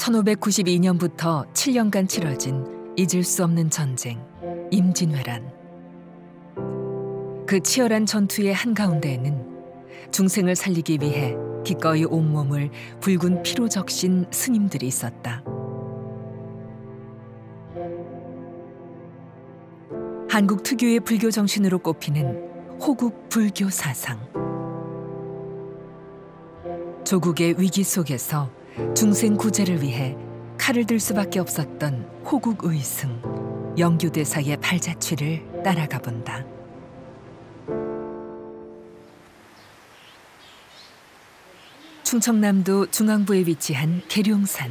1592년부터 7년간 치러진 잊을 수 없는 전쟁, 임진왜란. 그 치열한 전투의 한가운데에는 중생을 살리기 위해 기꺼이 온몸을 붉은 피로 적신 스님들이 있었다. 한국 특유의 불교 정신으로 꼽히는 호국 불교 사상. 조국의 위기 속에서 중생 구제를 위해 칼을 들 수밖에 없었던 호국 의승 영규대사의 발자취를 따라가 본다. 충청남도 중앙부에 위치한 계룡산.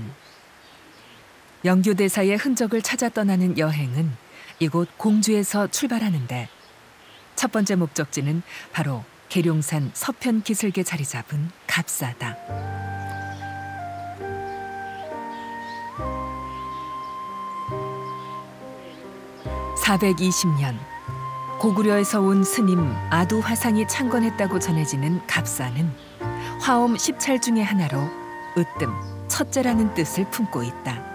영규대사의 흔적을 찾아 떠나는 여행은 이곳 공주에서 출발하는데 첫 번째 목적지는 바로 계룡산 서편 기슭에 자리 잡은 갑사다. (420년) 고구려에서 온 스님 아두화상이 창건했다고 전해지는 갑사는 화엄 10찰 중의 하나로 으뜸, 첫째라는 뜻을 품고 있다.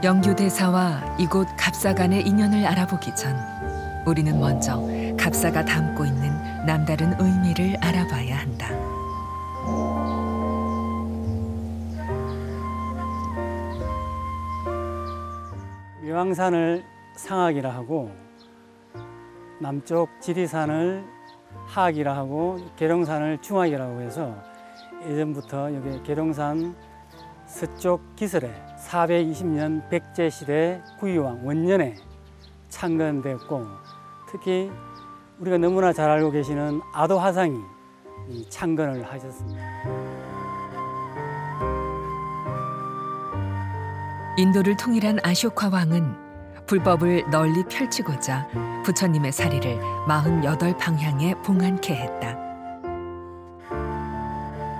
영규대사와 이곳 갑사 간의 인연을 알아보기 전 우리는 먼저 갑사가 담고 있는 남다른 의미를 알아봐야 한다. 명왕산을 상악이라 하고 남쪽 지리산을 하악이라 하고 계룡산을 중악이라고 해서 예전부터 여기 계룡산 서쪽 기슭에 420년 백제 시대 구유왕 원년에 창건되었고, 특히 우리가 너무나 잘 알고 계시는 아도화상이 창건을 하셨습니다. 인도를 통일한 아쇼카 왕은 불법을 널리 펼치고자 부처님의 사리를 48방향에 봉안케 했다.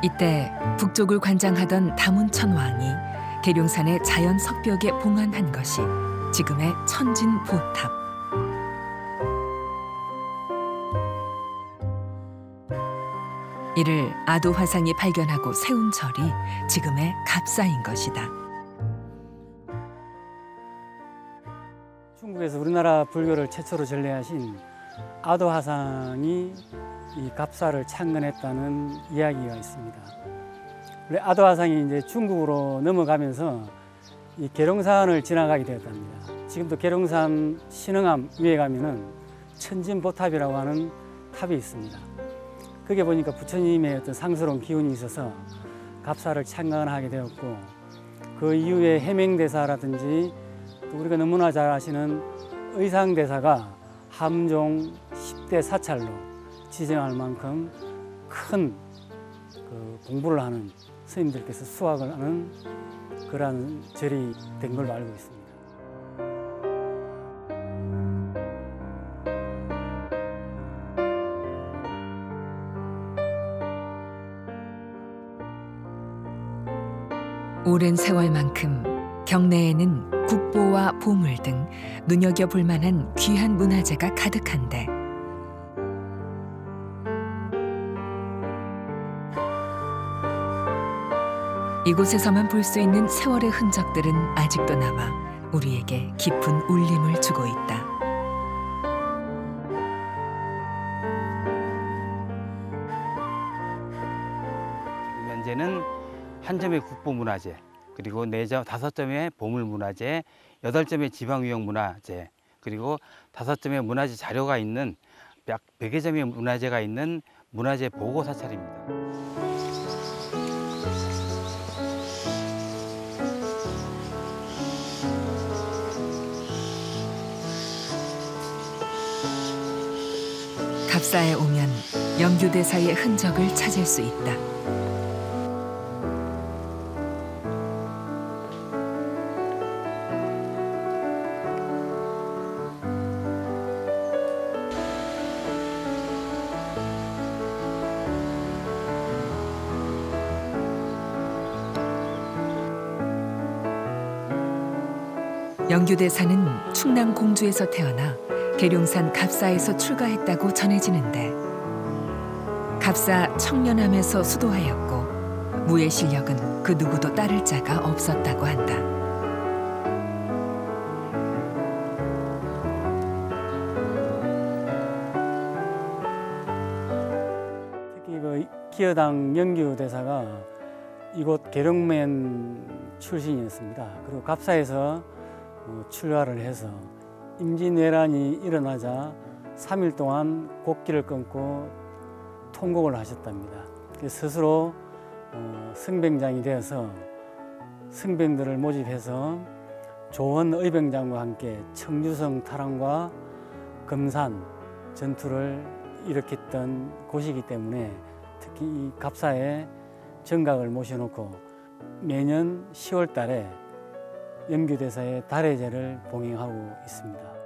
이때 북쪽을 관장하던 다문천 왕이 계룡산의 자연 석벽에 봉안한 것이 지금의 천진보탑. 이를 아도화상이 발견하고 세운 절이 지금의 갑사인 것이다. 중국에서 우리나라 불교를 최초로 전래하신 아도화상이 이 갑사를 창건했다는 이야기가 있습니다. 원래 아도화상이 이제 중국으로 넘어가면서 이 계룡산을 지나가게 되었답니다. 지금도 계룡산 신흥암 위에 가면은 천진보탑이라고 하는 탑이 있습니다. 거기에 보니까 부처님의 어떤 상스러운 기운이 있어서 갑사를 창건하게 되었고, 그 이후에 해맹대사라든지 또 우리가 너무나 잘 아시는 의상대사가 함종 10대 사찰로 지정할 만큼 큰 공부를 하는 스님들께서 수학을 하는 그러한 절이 된 걸로 알고 있습니다. 오랜 세월만큼 경내에는 국보와 보물 등 눈여겨볼 만한 귀한 문화재가 가득한데 이곳에서만 볼 수 있는 세월의 흔적들은 아직도 남아 우리에게 깊은 울림을 주고 있다. 현재는 한 점의 국보문화재, 그리고 5점의 보물문화재, 8점의 지방위형문화재, 그리고 5점의 문화재 자료가 있는 약 100여 점의 문화재가 있는 문화재 보고 사찰입니다. 갑사에 오면 영규대사의 흔적을 찾을 수 있다. 영규대사는 충남 공주에서 태어나 계룡산 갑사에서 출가했다고 전해지는데 갑사 청년함에서 수도하였고 무의 실력은 그 누구도 따를 자가 없었다고 한다. 특히 그 기여당 영규 대사가 이곳 계룡면 출신이었습니다. 그리고 갑사에서 출가를 해서 임진왜란이 일어나자 3일 동안 곡기를 끊고 통곡을 하셨답니다. 스스로 승병장이 되어서 승병들을 모집해서 조헌 의병장과 함께 청주성 탈환과 금산 전투를 일으켰던 곳이기 때문에 특히 이 갑사에 정각을 모셔놓고 매년 10월 달에 영규대사의 달해제를 봉행하고 있습니다.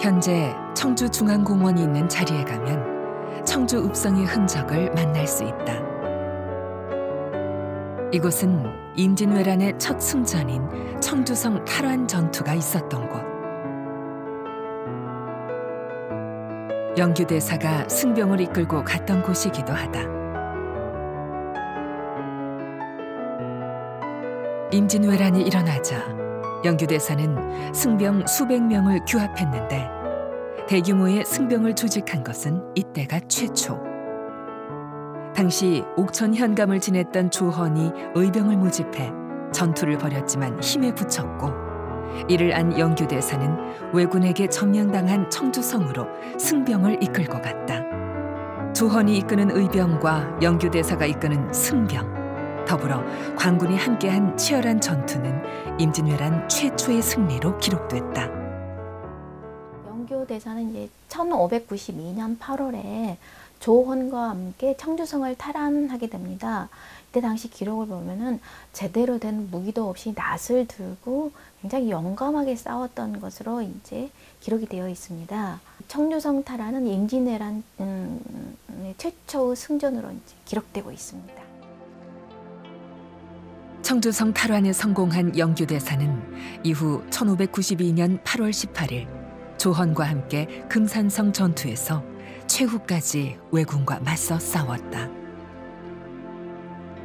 현재 청주중앙공원이 있는 자리에 가면 청주 읍성의 흔적을 만날 수 있다. 이곳은 임진왜란의 첫 승전인 청주성 탈환 전투가 있었던 곳. 영규대사가 승병을 이끌고 갔던 곳이기도 하다. 임진왜란이 일어나자 영규대사는 승병 수백 명을 규합했는데 대규모의 승병을 조직한 것은 이때가 최초. 당시 옥천 현감을 지냈던 조헌이 의병을 모집해 전투를 벌였지만 힘에 부쳤고 이를 안 영규대사는 왜군에게 점령당한 청주성으로 승병을 이끌고 갔다. 조헌이 이끄는 의병과 영규대사가 이끄는 승병, 더불어 관군이 함께한 치열한 전투는 임진왜란 최초의 승리로 기록됐다. 영규대사는 이제 1592년 8월에 조헌과 함께 청주성을 탈환하게 됩니다. 이때 당시 기록을 보면은 제대로 된 무기도 없이 낫을 들고 굉장히 용감하게 싸웠던 것으로 이제 기록이 되어 있습니다. 청주성 탈환은 임진왜란 최초의 승전으로 이제 기록되고 있습니다. 청주성 탈환에 성공한 영규대사는 이후 1592년 8월 18일 조헌과 함께 금산성 전투에서 최후까지 왜군과 맞서 싸웠다.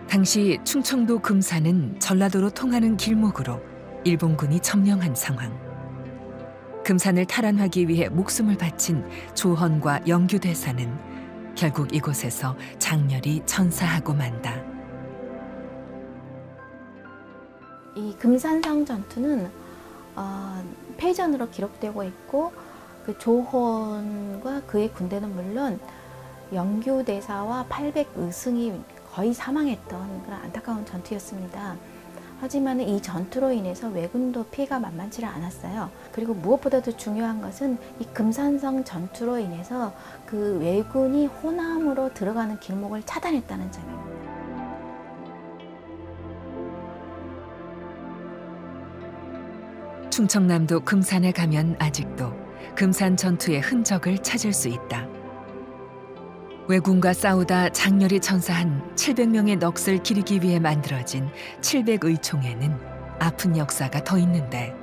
당시 충청도 금산은 전라도로 통하는 길목으로 일본군이 점령한 상황. 금산을 탈환하기 위해 목숨을 바친 조헌과 영규대사는 결국 이곳에서 장렬히 전사하고 만다. 이 금산성 전투는 패전으로 기록되고 있고 그 조헌과 그의 군대는 물론 영규대사와 800의승이 거의 사망했던 그런 안타까운 전투였습니다. 하지만 이 전투로 인해서 왜군도 피해가 만만치 않았어요. 그리고 무엇보다도 중요한 것은 이 금산성 전투로 인해서 그 왜군이 호남으로 들어가는 길목을 차단했다는 점입니다. 충청남도 금산에 가면 아직도 금산 전투의 흔적을 찾을 수 있다. 왜군과 싸우다 장렬히 전사한 700명의 넋을 기리기 위해 만들어진 700의총에는 아픈 역사가 더 있는데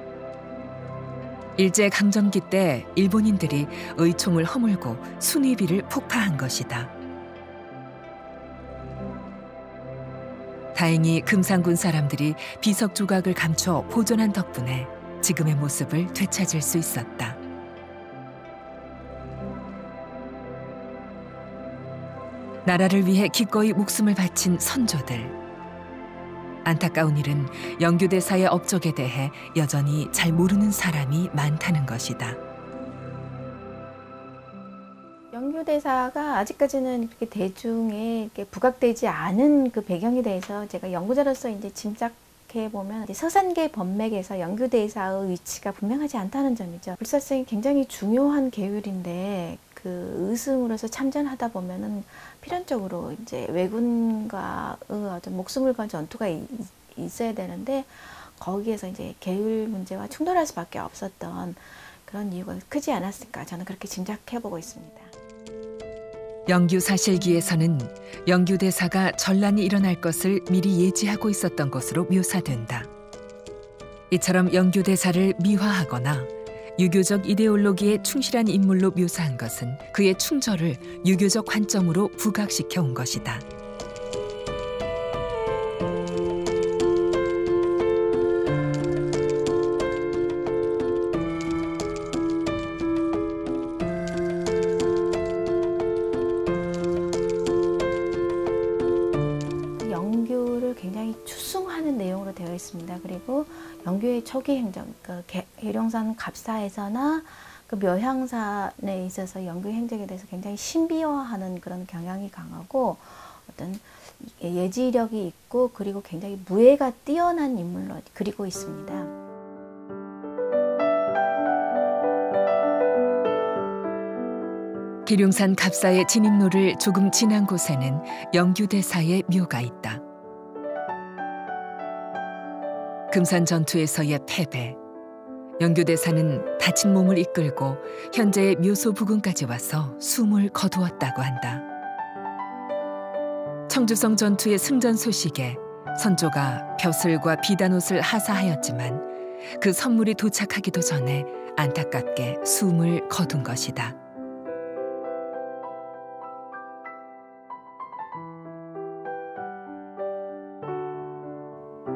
일제강점기 때 일본인들이 의총을 허물고 순위비를 폭파한 것이다. 다행히 금산군 사람들이 비석 조각을 감춰 보존한 덕분에 지금의 모습을 되찾을 수 있었다. 나라를 위해 기꺼이 목숨을 바친 선조들. 안타까운 일은 영규대사의 업적에 대해 여전히 잘 모르는 사람이 많다는 것이다. 영규대사가 아직까지는 이렇게 대중에 이렇게 부각되지 않은 그 배경에 대해서 제가 연구자로서 이제 짐작해 보면 서산계 법맥에서 영규대사의 위치가 분명하지 않다는 점이죠. 불사성이 굉장히 중요한 계율인데 그 의승으로서 참전하다 보면은 필연적으로 이제 왜군과 어떤 목숨을 건 전투가 있어야 되는데 거기에서 이제 계율 문제와 충돌할 수밖에 없었던 그런 이유가 크지 않았을까 저는 그렇게 짐작해 보고 있습니다. 영규사실기에서는 영규대사가 전란이 일어날 것을 미리 예지하고 있었던 것으로 묘사된다. 이처럼 영규대사를 미화하거나 유교적 이데올로기에 충실한 인물로 묘사한 것은 그의 충절을 유교적 관점으로 부각시켜 온 것이다. 영규를 굉장히 추승하는 내용으로 되어 있습니다. 그리고 영규의 초기 행정, 그 계룡산 갑사에서나 그 묘향산에 있어서 영규의 행적에 대해서 굉장히 신비화하는 그런 경향이 강하고 어떤 예지력이 있고 그리고 굉장히 무예가 뛰어난 인물로 그리고 있습니다. 계룡산 갑사의 진입로를 조금 지난 곳에는 영규대사의 묘가 있다. 금산 전투에서의 패배, 영규대사는 다친 몸을 이끌고 현재의 묘소 부근까지 와서 숨을 거두었다고 한다. 청주성 전투의 승전 소식에 선조가 벼슬과 비단옷을 하사하였지만 그 선물이 도착하기도 전에 안타깝게 숨을 거둔 것이다.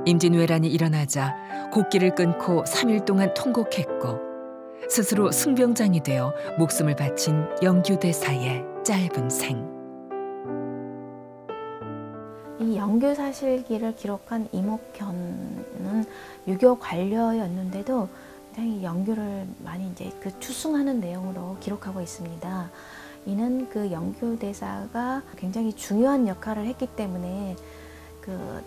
임진왜란이 일어나자 곡기를 끊고 3일 동안 통곡했고 스스로 승병장이 되어 목숨을 바친 영규대사의 짧은 생. 이 영규사실기를 기록한 이목견은 유교 관료였는데도 굉장히 영규를 많이 이제 그 추승하는 내용으로 기록하고 있습니다. 이는 그 영규대사가 굉장히 중요한 역할을 했기 때문에 그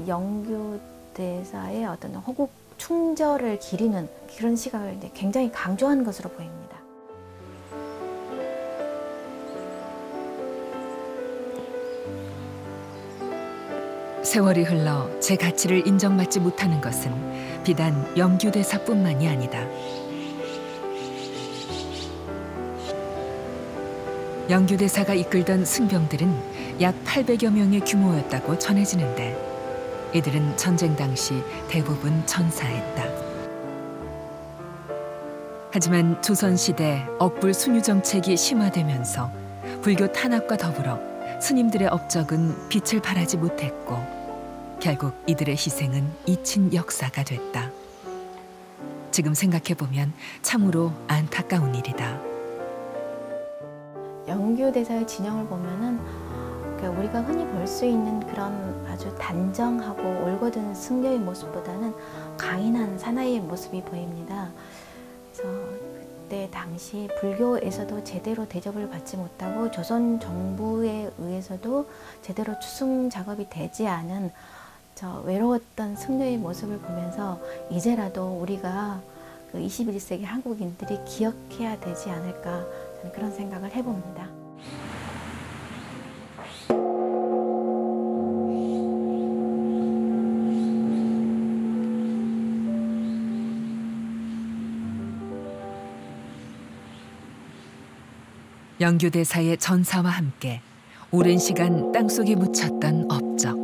영규대사의 어떤 호국 충절을 기리는 그런 시각을 이제 굉장히 강조한 것으로 보입니다. 세월이 흘러 제 가치를 인정받지 못하는 것은 비단 영규대사뿐만이 아니다. 영규대사가 이끌던 승병들은 약 800여 명의 규모였다고 전해지는데 이들은 전쟁 당시 대부분 전사했다. 하지만 조선시대 억불 순유 정책이 심화되면서 불교 탄압과 더불어 스님들의 업적은 빛을 발하지 못했고 결국 이들의 희생은 잊힌 역사가 됐다. 지금 생각해보면 참으로 안타까운 일이다. 영규대사의 진영을 보면은 우리가 흔히 볼 수 있는 그런 아주 단정하고 올곧은 승려의 모습보다는 강인한 사나이의 모습이 보입니다. 그래서 그때 당시 불교에서도 제대로 대접을 받지 못하고 조선 정부에 의해서도 제대로 추승 작업이 되지 않은 저 외로웠던 승려의 모습을 보면서 이제라도 우리가 그 21세기 한국인들이 기억해야 되지 않을까 저는 그런 생각을 해봅니다. 영규대사의 전사와 함께 오랜 시간 땅속에 묻혔던 업적.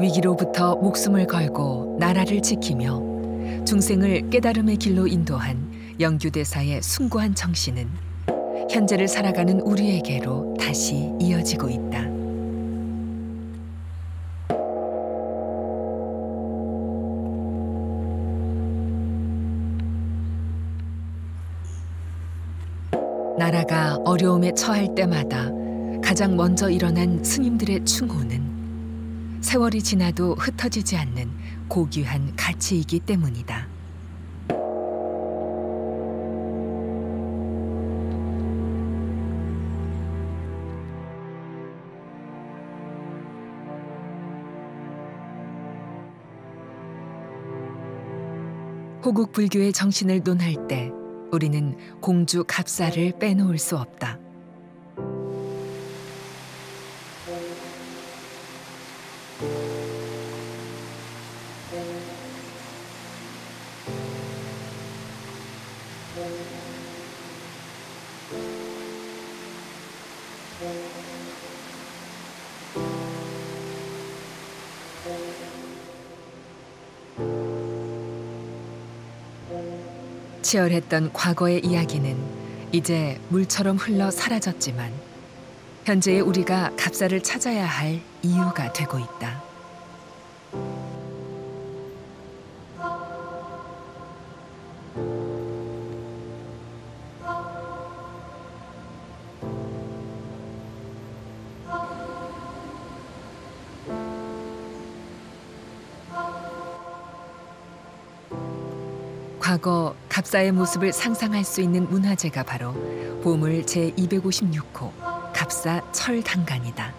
위기로부터 목숨을 걸고 나라를 지키며 중생을 깨달음의 길로 인도한 영규대사의 숭고한 정신은 현재를 살아가는 우리에게로 다시 이어지고 있다. 나라가 어려움에 처할 때마다 가장 먼저 일어난 스님들의 충호는 세월이 지나도 흩어지지 않는 고귀한 가치이기 때문이다. 호국 불교의 정신을 논할 때 우리는 공주 갑사를 빼놓을 수 없다. 치열했던 과거의 이야기는 이제 물처럼 흘러 사라졌지만 현재의 우리가 갑사를 찾아야 할 이유가 되고 있다. 과거 갑사의 모습을 상상할 수 있는 문화재가 바로 보물 제256호 갑사 철단간이다.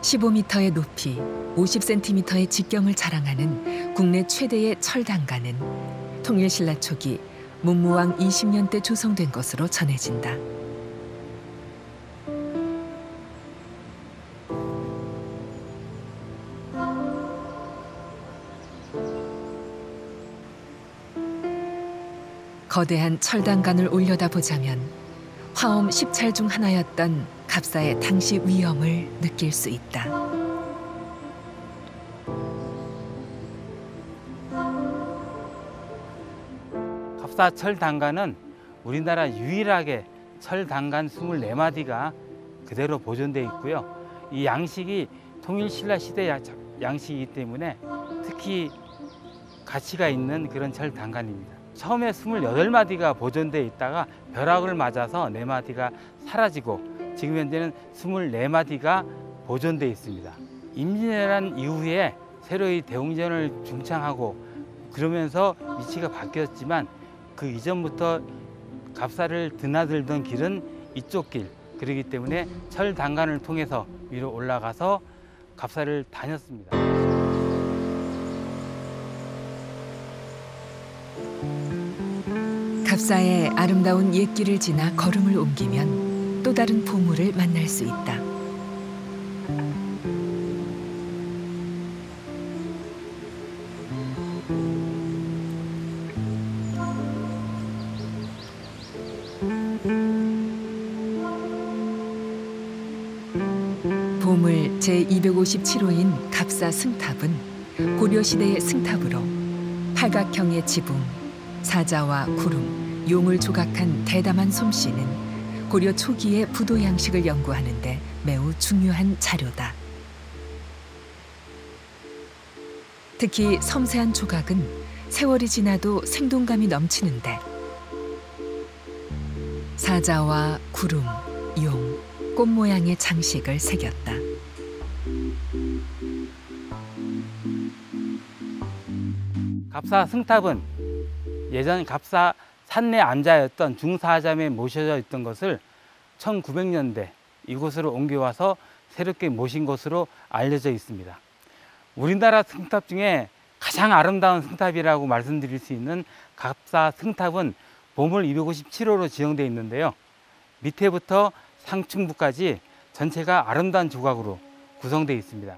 15m의 높이, 50cm의 직경을 자랑하는 국내 최대의 철단간은 통일신라 초기 문무왕 20년 때 조성된 것으로 전해진다. 거대한 철단간을 올려다보자면 화엄 10찰 중 하나였던 갑사의 당시 위엄을 느낄 수 있다. 갑사 철단간은 우리나라 유일하게 철단간 24마디가 그대로 보존되어 있고요. 이 양식이 통일신라 시대 양식이기 때문에 특히 가치가 있는 그런 철단간입니다. 처음에 28마디가 보존되어 있다가 벼락을 맞아서 4마디가 사라지고 지금 현재는 24마디가 보존되어 있습니다. 임진왜란 이후에 새로이 대웅전을 중창하고 그러면서 위치가 바뀌었지만 그 이전부터 갑사를 드나들던 길은 이쪽 길, 그렇기 때문에 철단간을 통해서 위로 올라가서 갑사를 다녔습니다. 갑사의 아름다운 옛길을 지나 걸음을 옮기면 또 다른 보물을 만날 수 있다. 보물 제257호인 갑사 승탑은 고려시대의 승탑으로 팔각형의 지붕, 사자와 구름, 용을 조각한 대담한 솜씨는 고려 초기의 부도 양식을 연구하는 데 매우 중요한 자료다. 특히 섬세한 조각은 세월이 지나도 생동감이 넘치는데 사자와 구름, 용, 꽃 모양의 장식을 새겼다. 갑사 승탑은 예전 갑사 산내 암자였던 중사자매 모셔져 있던 것을 1900년대 이곳으로 옮겨와서 새롭게 모신 것으로 알려져 있습니다. 우리나라 승탑 중에 가장 아름다운 승탑이라고 말씀드릴 수 있는 갑사 승탑은 보물 257호로 지정되어 있는데요. 밑에부터 상층부까지 전체가 아름다운 조각으로 구성되어 있습니다.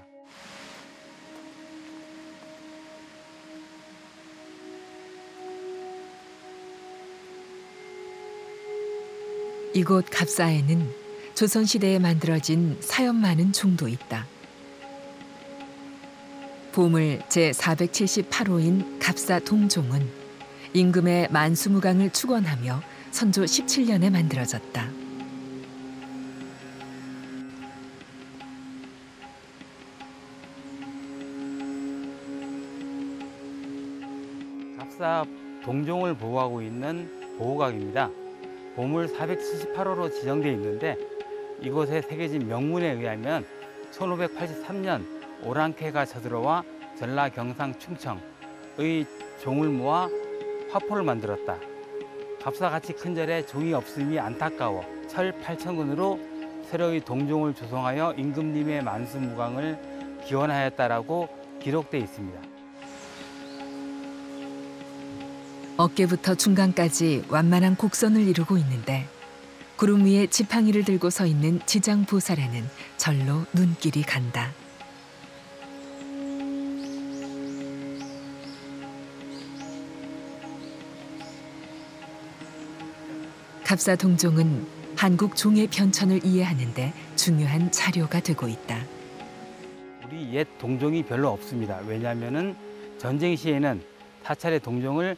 이곳 갑사에는 조선시대에 만들어진 사연 많은 종도 있다. 보물 제478호인 갑사 동종은 임금의 만수무강을 축원하며 선조 17년에 만들어졌다. 갑사 동종을 보호하고 있는 보호각입니다. 보물 478호로 지정되어 있는데 이곳에 새겨진 명문에 의하면 1583년 오랑캐가 쳐들어와 전라 경상 충청의 종을 모아 화포를 만들었다. 갑사같이 큰 절에 종이 없음이 안타까워 철 8,000근으로 새로이 동종을 조성하여 임금님의 만수무강을 기원하였다라고 기록되어 있습니다. 어깨부터 중간까지 완만한 곡선을 이루고 있는데 구름 위에 지팡이를 들고 서 있는 지장보살에는 절로 눈길이 간다. 갑사 동종은 한국 종의 변천을 이해하는 데 중요한 자료가 되고 있다. 우리 옛 동종이 별로 없습니다. 왜냐하면 전쟁 시에는 사찰의 동종을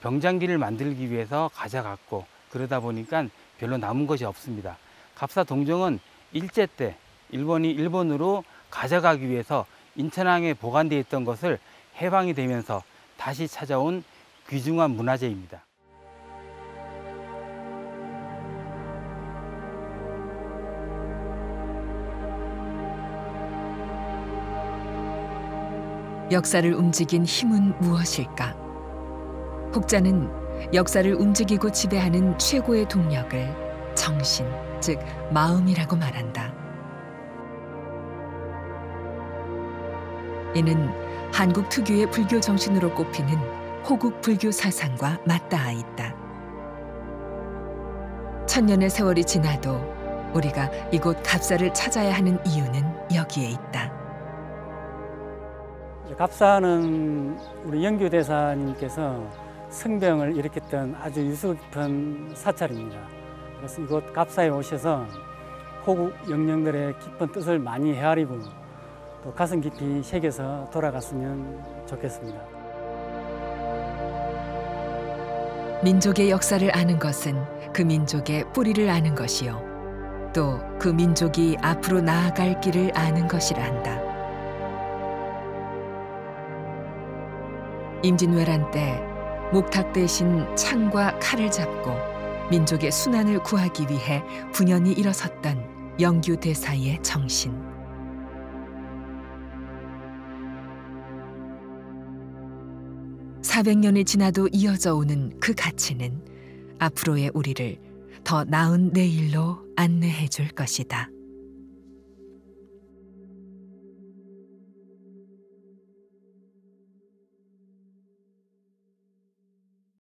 병장기를 만들기 위해서 가져갔고, 그러다 보니까 별로 남은 것이 없습니다. 갑사 동종은 일제 때 일본이 일본으로 가져가기 위해서 인천항에 보관되어 있던 것을 해방이 되면서 다시 찾아온 귀중한 문화재입니다. 역사를 움직인 힘은 무엇일까? 혹자는 역사를 움직이고 지배하는 최고의 동력을 정신, 즉 마음이라고 말한다. 이는 한국 특유의 불교 정신으로 꼽히는 호국 불교 사상과 맞닿아 있다. 천년의 세월이 지나도 우리가 이곳 갑사를 찾아야 하는 이유는 여기에 있다. 갑사는 우리 영규대사님께서 성병을 일으켰던 아주 유수 깊은 사찰입니다. 그래서 이곳 갑사에 오셔서 호국 영령들의 깊은 뜻을 많이 헤아리고 또 가슴 깊이 새겨서 돌아갔으면 좋겠습니다. 민족의 역사를 아는 것은 그 민족의 뿌리를 아는 것이요, 또 그 민족이 앞으로 나아갈 길을 아는 것이라 한다. 임진왜란 때 목탁 대신 창과 칼을 잡고 민족의 순환을 구하기 위해 분연히 일어섰던 영규대사의 정신. 400년이 지나도 이어져 오는 그 가치는 앞으로의 우리를 더 나은 내일로 안내해 줄 것이다.